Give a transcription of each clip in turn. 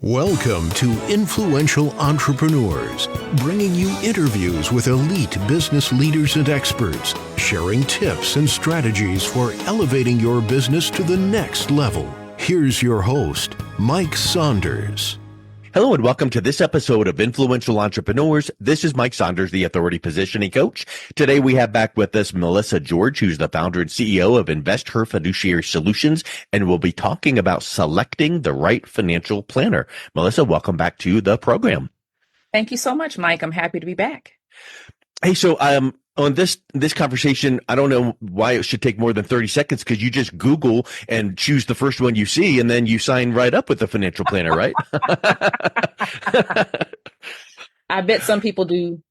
Welcome to Influential Entrepreneurs, bringing you interviews with elite business leaders and experts, sharing tips and strategies for elevating your business to the next level. Here's your host, Mike Saunders. Hello and welcome to this episode of Influential Entrepreneurs. This is Mike Saunders, the Authority Positioning Coach. Today we have back with us Melissa George, who's the founder and CEO of InvestHER Fiduciary Solutions, and we'll be talking about selecting the right financial planner. Melissa, welcome back to the program. Thank you so much, Mike. I'm happy to be back. Hey, so on this conversation, I don't know why it should take more than 30 seconds because you just Google and choose the first one you see, and then you sign right up with the financial planner, right? I bet some people do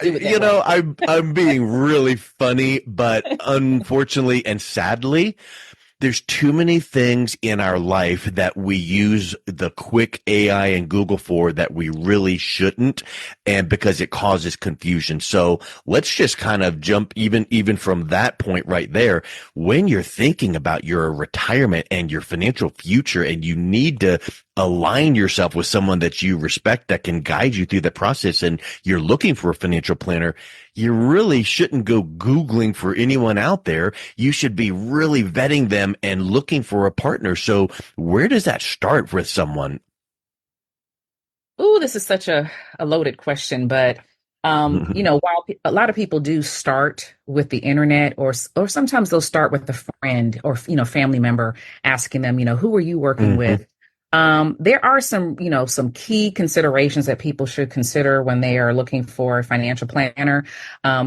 it that way. I'm being really funny, but unfortunately and sadly, there's too many things in our life that we use the quick AI and Google for that we really shouldn't, and because it causes confusion. So let's just kind of jump even from that point right there. When you're thinking about your retirement and your financial future, and you need to align yourself with someone that you respect that can guide you through the process, and you're looking for a financial planner, you really shouldn't go Googling for anyone out there. You should be really vetting them and looking for a partner. So where does that start with someone? Ooh, this is such a loaded question, but while a lot of people do start with the internet, or sometimes they'll start with a friend or family member asking them, who are you working with? There are some key considerations that people should consider when they are looking for a financial planner.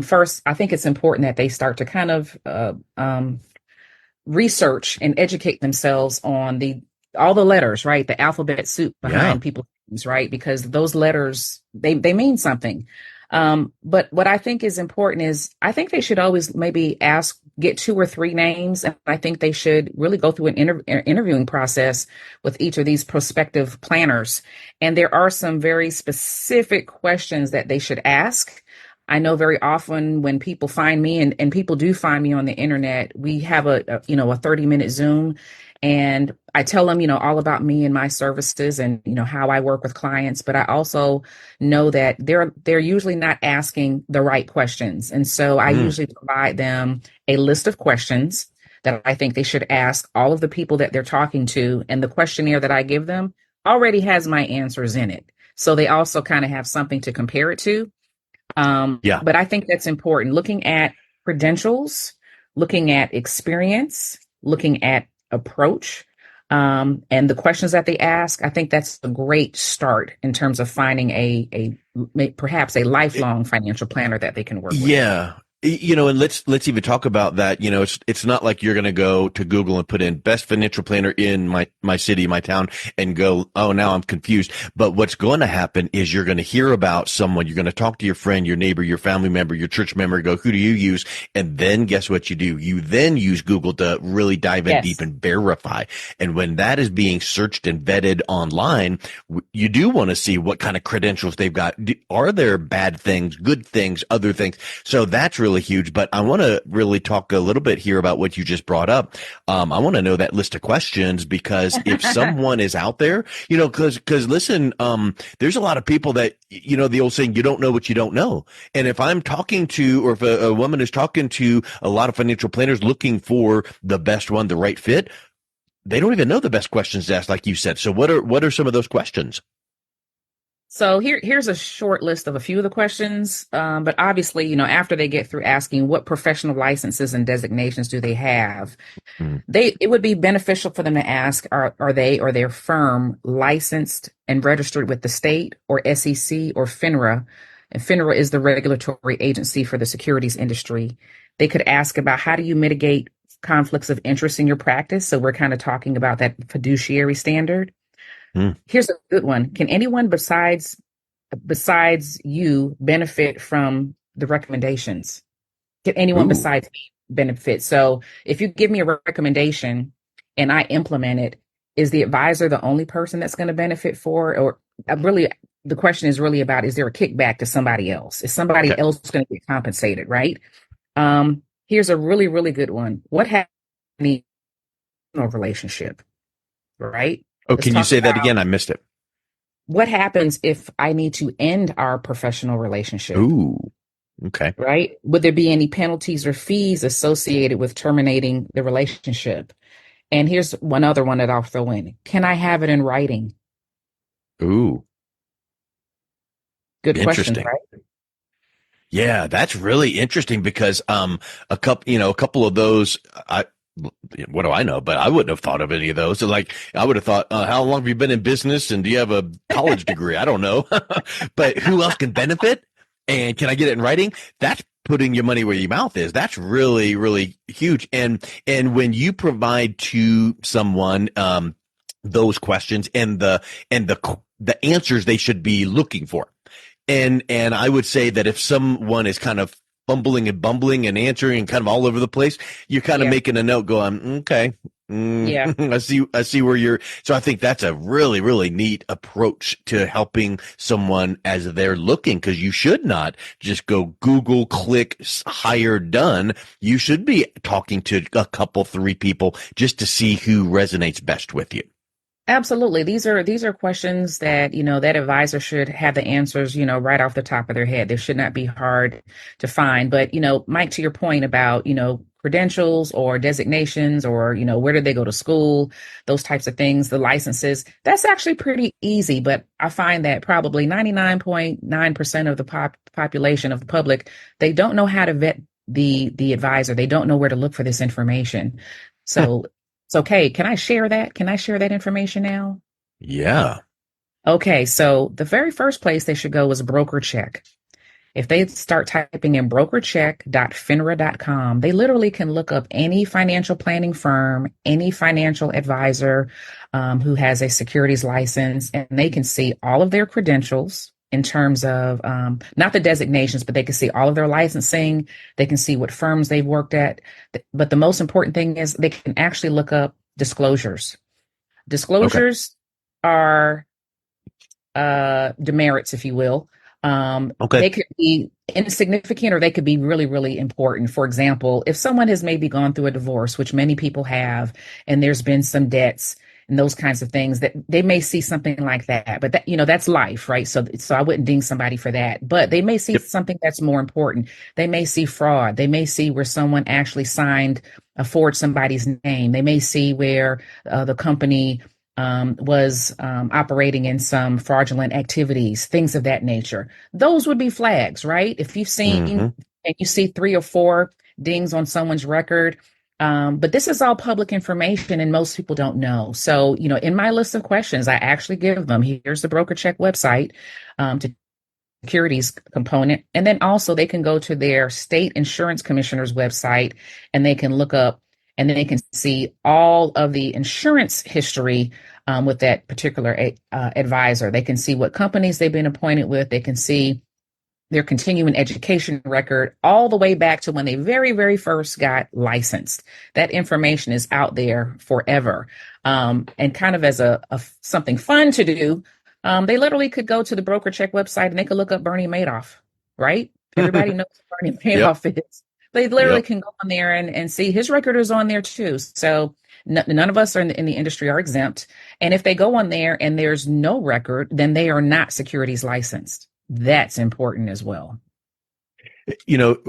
First, I think it's important that they start to kind of research and educate themselves on all the letters, right? The alphabet soup behind people's names, right? Because those letters, they mean something. But what I think is important is I think they should always maybe get 2 or 3 names. And I think they should really go through an interviewing process with each of these prospective planners. And there are some very specific questions that they should ask. I know very often when people find me, and people do find me on the internet, we have a 30-minute Zoom, and I tell them, all about me and my services and, how I work with clients. But I also know that they're usually not asking the right questions. And so I usually provide them a list of questions that I think they should ask all of the people that they're talking to. And the questionnaire that I give them already has my answers in it. So they also kind of have something to compare it to. But I think that's important. Looking at credentials, looking at experience, looking at approach, and the questions that they ask, I think that's a great start in terms of finding perhaps a lifelong financial planner that they can work with. Yeah. And let's even talk about that. It's not like you're going to go to Google and put in best financial planner in my city, my town, and go, oh, now I'm confused. But what's going to happen is you're going to hear about someone. You're going to talk to your friend, your neighbor, your family member, your church member, go, who do you use? And then guess what you do? You then use Google to really dive in deep and verify. And when that is being searched and vetted online, you do want to see what kind of credentials they've got. Are there bad things, good things, other things? So that's really huge. But I want to really talk a little bit here about what you just brought up. I want to know that list of questions, because if someone is out there, because listen, there's a lot of people that, the old saying, you don't know what you don't know. And if I'm talking to, or if a woman is talking to a lot of financial planners looking for the best one, the right fit, they don't even know the best questions to ask, like you said. So what are some of those questions? So here's a short list of a few of the questions. But obviously, after they get through asking what professional licenses and designations do they have, it would be beneficial for them to ask, are they or their firm licensed and registered with the state or SEC or FINRA? And FINRA is the regulatory agency for the securities industry. They could ask about, how do you mitigate conflicts of interest in your practice? So we're kind of talking about that fiduciary standard. Here's a good one. Can anyone besides you benefit from the recommendations? Can anyone besides me benefit? So if you give me a recommendation and I implement it, is the advisor the only person that's going to benefit or really, the question is really about, is there a kickback to somebody else? Is somebody else going to get compensated, right? Here's a really, really good one. What happens in a relationship, right? Oh, can you say that again? I missed it. what happens if I need to end our professional relationship? Ooh, okay. Right? Would there be any penalties or fees associated with terminating the relationship? And here's one other one that I'll throw in. Can I have it in writing? Ooh, Good questions, interesting. right? Yeah, that's really interesting because a couple of those I what do I know? But I wouldn't have thought of any of those. So like I would have thought, how long have you been in business and do you have a college degree? I don't know. But who else can benefit? And can I get it in writing? That's putting your money where your mouth is. That's really, really huge. And when you provide to someone those questions and the answers they should be looking for. And I would say that if someone is kind of fumbling and bumbling and answering and kind of all over the place, you're kind of Yeah. making a note going, okay. Yeah. I see where you're. So I think that's a really, really neat approach to helping someone as they're looking, because you should not just go Google, click, hire, done. You should be talking to a couple, three people just to see who resonates best with you. Absolutely. These are questions that, that advisor should have the answers, right off the top of their head. They should not be hard to find. But, Mike, to your point about, credentials or designations or, where did they go to school, those types of things, the licenses, that's actually pretty easy. But I find that probably 99.9% of the population of the public, they don't know how to vet the advisor. They don't know where to look for this information. So it's okay. Can I share that? Can I share that information now? Yeah. Okay, so the very first place they should go is broker check. If they start typing in brokercheck.finra.com, they literally can look up any financial planning firm, any financial advisor who has a securities license, and they can see all of their credentials in terms of not the designations, but they can see all of their licensing. They can see what firms they've worked at. But the most important thing is they can actually look up disclosures. Okay. Disclosures are demerits, if you will. Okay. They could be insignificant or they could be really, really important. For example, if someone has maybe gone through a divorce, which many people have, and there's been some debts and those kinds of things, that they may see something like that. But that, that's life, right? So I wouldn't ding somebody for that. But they may see Yep. something that's more important. They may see fraud. They may see where someone actually forged somebody's name. They may see where the company was operating in some fraudulent activities, things of that nature. Those would be flags, right? If you've seen Mm-hmm. and you see 3 or 4 dings on someone's record, but this is all public information and most people don't know. So, in my list of questions, I actually give them, here's the broker check website to securities component. And then also they can go to their state insurance commissioner's website and they can look up and then they can see all of the insurance history with that particular advisor. They can see what companies they've been appointed with. They can see their continuing education record all the way back to when they very, very first got licensed. That information is out there forever. And kind of as a something fun to do, they literally could go to the broker check website and they could look up Bernie Madoff, right? Everybody knows who Bernie Yep. Madoff is. They literally Yep. can go on there and see his record is on there too. So none of us are in the industry are exempt. And if they go on there and there's no record, then they are not securities licensed. That's important as well.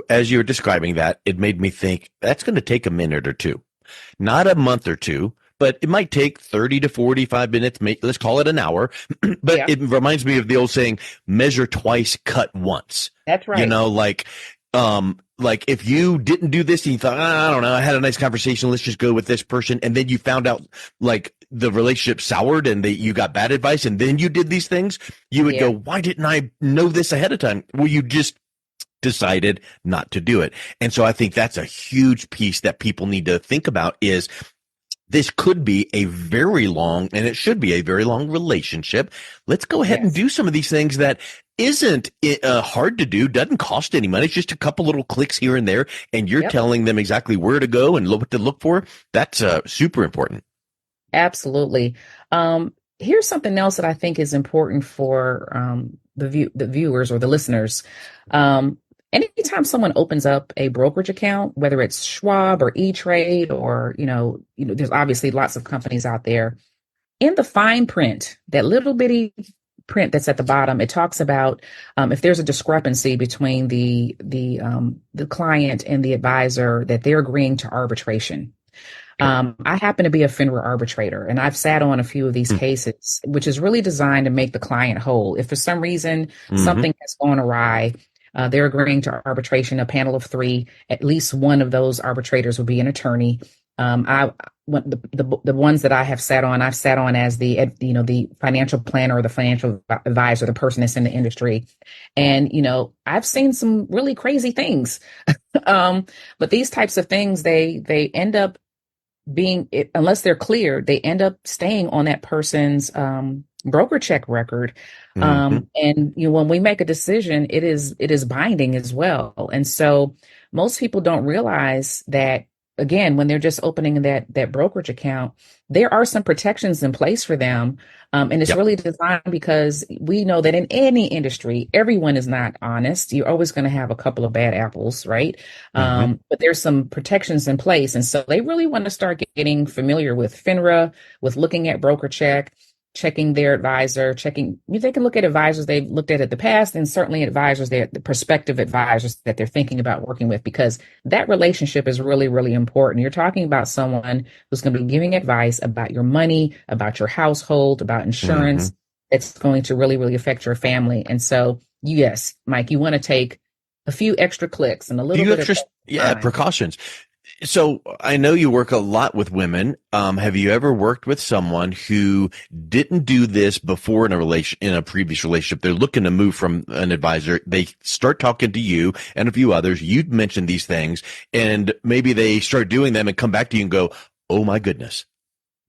As you were describing that, it made me think that's going to take a minute or two, not a month or two, but it might take 30 to 45 minutes. Let's call it an hour. But Yeah. it reminds me of the old saying, measure twice, cut once. That's right. Like if you didn't do this and you thought, I don't know, I had a nice conversation, let's just go with this person. And then you found out like the relationship soured and you got bad advice and then you did these things, you would go, why didn't I know this ahead of time? Well, you just decided not to do it. And so I think that's a huge piece that people need to think about is this could be a very long, and it should be a very long relationship. Let's go ahead and do some of these things that isn't hard to do, doesn't cost any money. It's just a couple little clicks here and there, and you're telling them exactly where to go and what to look for. That's super important. Absolutely. Here's something else that I think is important for the viewers or the listeners. Anytime someone opens up a brokerage account, whether it's Schwab or E-Trade or, there's obviously lots of companies out there. In the fine print, that little bitty print that's at the bottom, it talks about if there's a discrepancy between the client and the advisor, that they're agreeing to arbitration. I happen to be a FINRA arbitrator, and I've sat on a few of these cases, which is really designed to make the client whole. If for some reason something has gone awry, they're agreeing to arbitration, a panel of 3. At least one of those arbitrators will be an attorney. The ones that I have sat on, I've sat on as the financial planner or the financial advisor, the person that's in the industry. And, I've seen some really crazy things. But these types of things, they end up being, unless they're clear, they end up staying on that person's broker check record. And when we make a decision, it is binding as well. And so most people don't realize that, again, when they're just opening that brokerage account, there are some protections in place for them. And it's really designed because we know that in any industry, everyone is not honest. You're always going to have a couple of bad apples, right? But there's some protections in place. And so they really want to start getting familiar with FINRA, with looking at broker check, checking their advisor, they can look at advisors they've looked at in the past, and certainly advisors, the prospective advisors that they're thinking about working with, because that relationship is really, really important. You're talking about someone who's going to be giving advice about your money, about your household, about insurance. It's going to really, really affect your family. And so, yes, Mike, you want to take a few extra clicks and a little bit of precautions. So I know you work a lot with women. Have you ever worked with someone who didn't do this before in a previous relationship? They're looking to move from an advisor. They start talking to you and a few others. You'd mentioned these things, and maybe they start doing them and come back to you and go, "Oh my goodness,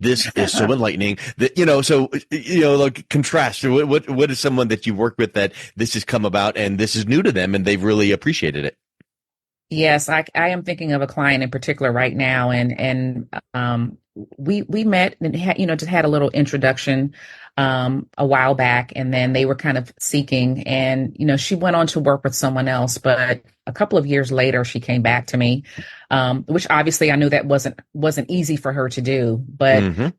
this is so enlightening." That like contrast. What is someone that you've worked with that this has come about and this is new to them and they've really appreciated it? Yes, I am thinking of a client in particular right now, and we met and just had a little introduction a while back, and then they were kind of seeking, and she went on to work with someone else, but a couple of years later she came back to me, which obviously I knew that wasn't easy for her to do, but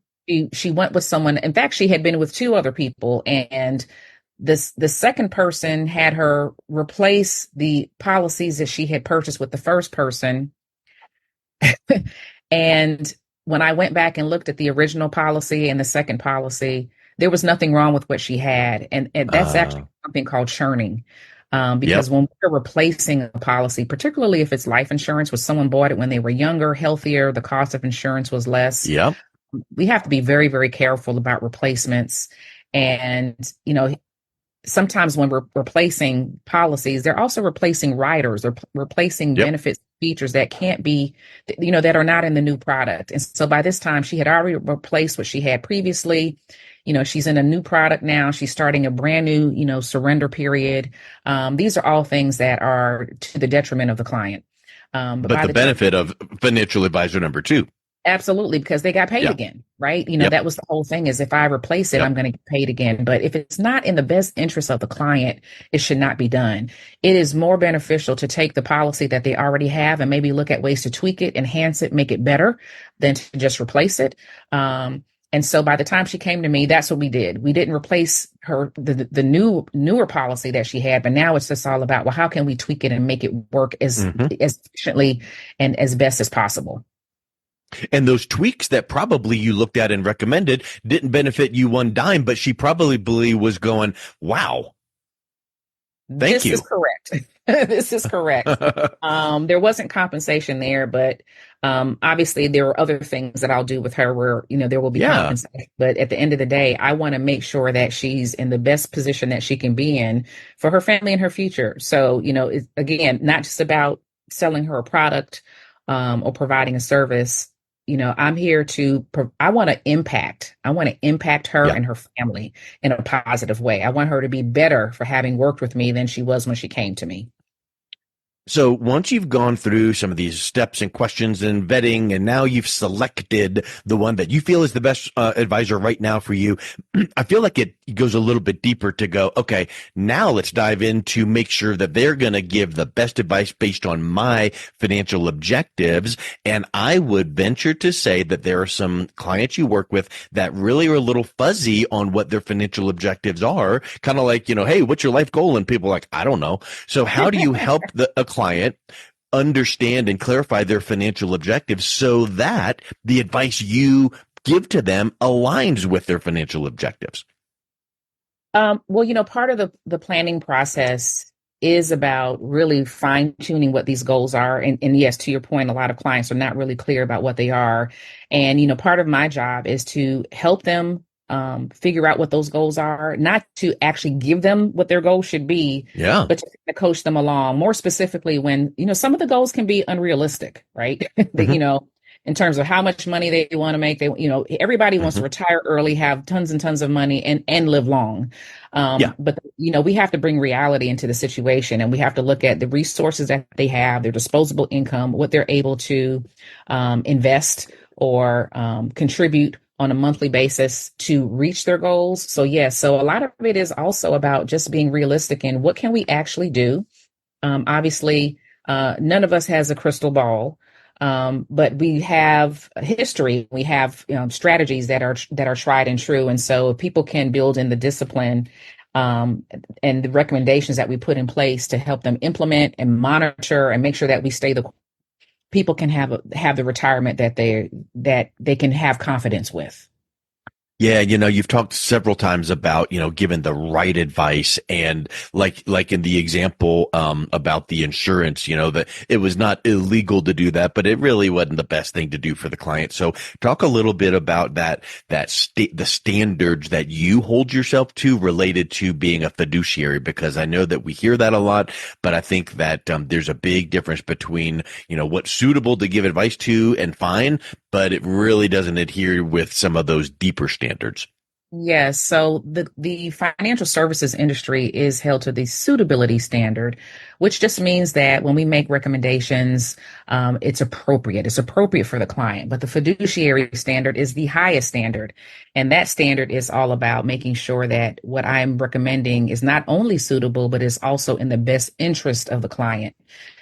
she went with someone. In fact, she had been with 2 other people, and the second person had her replace the policies that she had purchased with the first person. And when I went back and looked at the original policy and the second policy, there was nothing wrong with what she had. And that's actually something called churning. Because when we're replacing a policy, particularly if it's life insurance, where someone bought it when they were younger, healthier, the cost of insurance was less. We have to be very, very careful about replacements. And, sometimes when we're replacing policies, they're also replacing riders or replacing benefits, features that can't be, that are not in the new product. And so by this time, she had already replaced what she had previously. She's in a new product now. She's starting a brand new, surrender period. These are all things that are to the detriment of the client. But the benefit of financial advisor number 2. Absolutely, because they got paid again, right? That was the whole thing, is if I replace it, I'm going to get paid again. But if it's not in the best interest of the client, it should not be done. It is more beneficial to take the policy that they already have and maybe look at ways to tweak it, enhance it, make it better than to just replace it. And so by the time she came to me, that's what we did. We didn't replace the newer policy that she had, but now it's just all about, well, how can we tweak it and make it work as efficiently and as best as possible? And those tweaks that probably you looked at and recommended didn't benefit you one dime, but she probably was going, "Wow, thank you." This is correct. This is correct. There wasn't compensation there, but obviously there were other things that I'll do with her where, there will be compensation. But at the end of the day, I want to make sure that she's in the best position that she can be in for her family and her future. So, it's, again, not just about selling her a product or providing a service. I'm here I want to impact her and her family in a positive way. I want her to be better for having worked with me than she was when she came to me. So once you've gone through some of these steps and questions and vetting, and now you've selected the one that you feel is the best advisor right now for you, I feel like it goes a little bit deeper to go, okay, now let's dive in to make sure that they're going to give the best advice based on my financial objectives. And I would venture to say that there are some clients you work with that really are a little fuzzy on what their financial objectives are. Kind of like, hey, what's your life goal? And people are like, I don't know. So how do you help a client understand and clarify their financial objectives so that the advice you give to them aligns with their financial objectives? Well, part of the planning process is about really fine tuning what these goals are. And yes, to your point, a lot of clients are not really clear about what they are. And, part of my job is to help them figure out what those goals are, not to actually give them what their goals should be, Yeah. but to coach them along. More specifically, when, some of the goals can be unrealistic, right? Mm-hmm. In terms of how much money they want to make. Everybody wants to Mm-hmm. retire early, have tons and tons of money and live long. Yeah. But we have to bring reality into the situation, and we have to look at the resources that they have, their disposable income, what they're able to invest or contribute on a monthly basis to reach their goals. So yes, so a lot of it is also about just being realistic in what can we actually do. Obviously, none of us has a crystal ball. But we have a history, we have strategies that are tried and true. And so if people can build in the discipline and the recommendations that we put in place to help them implement and monitor and make sure that we stay people can have the retirement that they can have confidence with. Yeah, you've talked several times about, giving the right advice, and like in the example about the insurance, that it was not illegal to do that, but it really wasn't the best thing to do for the client. So talk a little bit about the standards that you hold yourself to related to being a fiduciary, because I know that we hear that a lot, but I think that there's a big difference between, what's suitable to give advice to and fine, but it really doesn't adhere with some of those deeper standards. Yes. So the financial services industry is held to the suitability standard, which just means that when we make recommendations, it's appropriate. It's appropriate for the client. But the fiduciary standard is the highest standard. And that standard is all about making sure that what I'm recommending is not only suitable, but is also in the best interest of the client.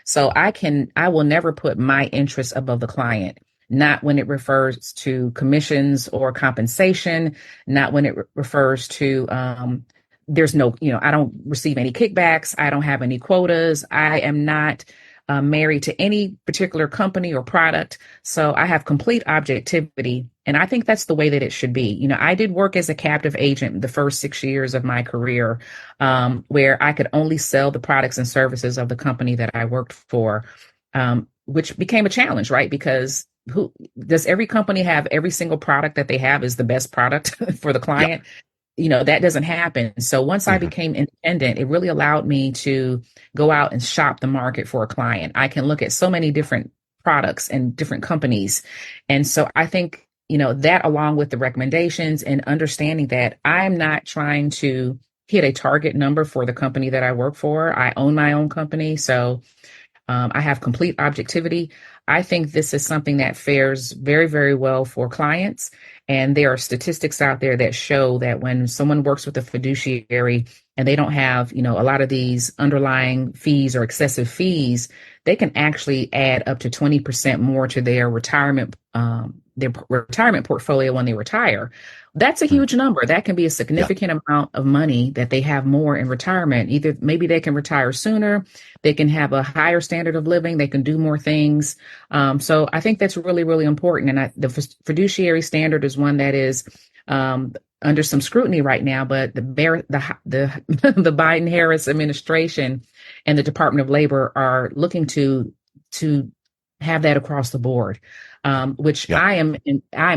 So I will never put my interest above the client. Not when it refers to commissions or compensation, not when it refers to, there's no, I don't receive any kickbacks. I don't have any quotas. I am not married to any particular company or product. So I have complete objectivity. And I think that's the way that it should be. I did work as a captive agent the first 6 years of my career, where I could only sell the products and services of the company that I worked for, which became a challenge, right? Because who does every company have every single product that they have is the best product for the Yeah. client? That doesn't happen. So once I Mm-hmm. became independent, it really allowed me to go out and shop the market for a client. I can look at so many different products and different companies. And so I think, that along with the recommendations and understanding that I'm not trying to hit a target number for the company that I work for. I own my own company. So I have complete objectivity. I think this is something that fares very, very well for clients. And there are statistics out there that show that when someone works with a fiduciary and they don't have, a lot of these underlying fees or excessive fees, they can actually add up to 20% more to their retirement portfolio when they retire. That's a huge number. That can be a Yeah. significant amount of money that they have more in retirement. Either maybe they can retire sooner, they can have a higher standard of living, they can do more things. So I think that's really, really important. And the fiduciary standard is one that is under some scrutiny right now, but the the Biden-Harris administration and the Department of Labor are looking to have that across the board, which Yeah. I am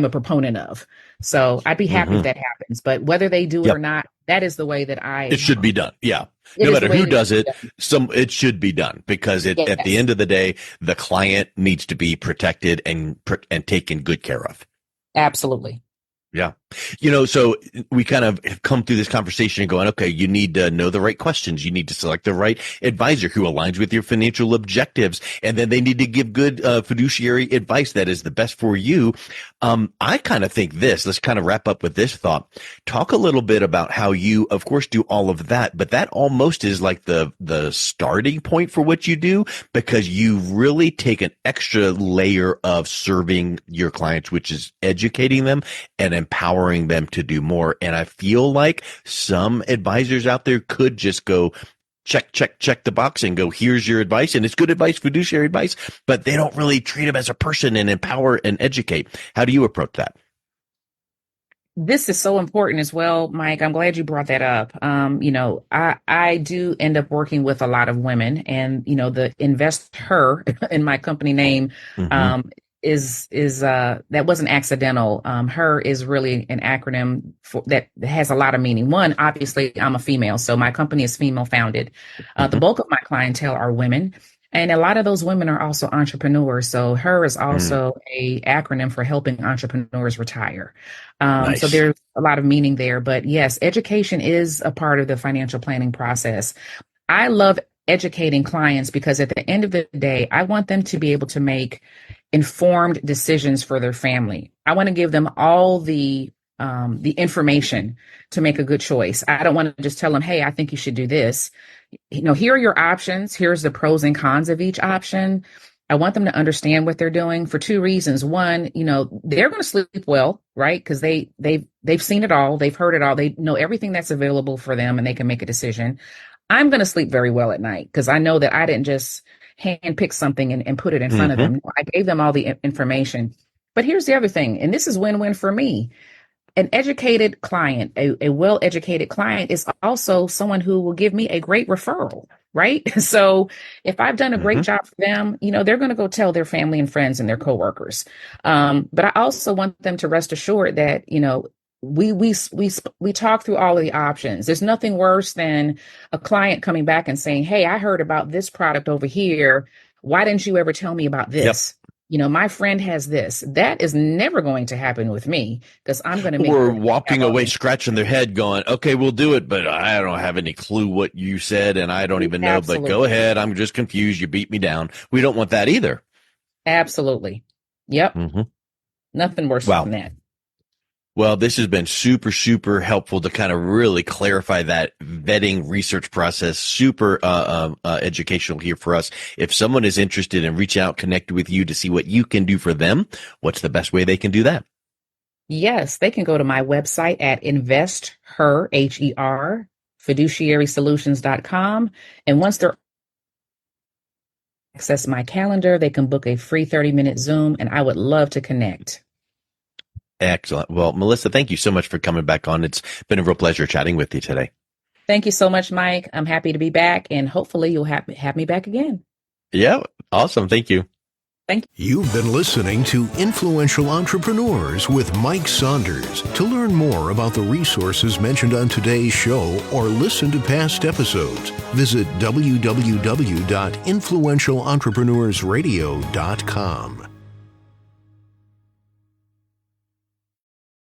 a proponent of. So I'd be happy if Mm-hmm. that happens. But whether they do it or Yep. not, that is the way that It should be done. Yeah. it No is the matter way who that it does should it, be it should be done, because done. at the Yes, end of the day, the client needs to be protected and taken good care of. absolutely. Yeah. So we kind of have come through this conversation and going, okay, you need to know the right questions. You need to select the right advisor who aligns with your financial objectives. And then they need to give good fiduciary advice that is the best for you. I kind of think let's kind of wrap up with this thought. Talk a little bit about how you, of course, do all of that, but that almost is like the starting point for what you do, because you really take an extra layer of serving your clients, which is educating them and empowering them to do more. And I feel like some advisors out there could just go check the box and go, here's your advice. And it's good advice, fiduciary advice, but they don't really treat them as a person and empower and educate. How do you approach that? This is so important as well, Mike. I'm glad you brought that up. I do end up working with a lot of women, and, the InvestHER in my company name, is that wasn't accidental. HER is really an acronym that has a lot of meaning. One, obviously, I'm a female, so my company is female founded. The bulk of my clientele are women, and a lot of those women are also entrepreneurs. So HER is also a acronym for helping entrepreneurs retire. Nice. So there's a lot of meaning there. But yes, education is a part of the financial planning process. I love educating clients because at the end of the day, I want them to be able to make informed decisions for their family. I want to give them all the information to make a good choice. I don't want to just tell them, hey, I think you should do this. Here are your options. Here's the pros and cons of each option. I want them to understand what they're doing for two reasons. One, they're going to sleep well, right? Because they've seen it all. They've heard it all. They know everything that's available for them, and they can make a decision. I'm going to sleep very well at night because I know that I didn't just handpick something and put it in front of them. I gave them all the information. But here's the other thing, and this is win-win for me. An educated client, a well-educated client is also someone who will give me a great referral, right? So if I've done a great job for them, they're going to go tell their family and friends and their coworkers. But I also want them to rest assured that, we talk through all of the options. There's nothing worse than a client coming back and saying, hey, I heard about this product over here. Why didn't you ever tell me about this? Yep. My friend has this. That is never going to happen with me because I'm going to make. Or walking away scratching their head going, okay, we'll do it, but I don't have any clue what you said and I don't even know, but go ahead. I'm just confused. You beat me down. We don't want that either. Absolutely. Yep. Nothing worse than that. Well, this has been super, super helpful to kind of really clarify that vetting research process. Super educational here for us. If someone is interested in reaching out, connect with you to see what you can do for them, what's the best way they can do that? Yes, they can go to my website at InvestHER, HER, fiduciarysolutions.com. And once they're access my calendar, they can book a free 30-minute Zoom, and I would love to connect. Excellent. Well, Melissa, thank you so much for coming back on. It's been a real pleasure chatting with you today. Thank you so much, Mike. I'm happy to be back, and hopefully you'll have me back again. Yeah, awesome. Thank you. Thank you. You've been listening to Influential Entrepreneurs with Mike Saunders. To learn more about the resources mentioned on today's show or listen to past episodes, visit www.influentialentrepreneursradio.com.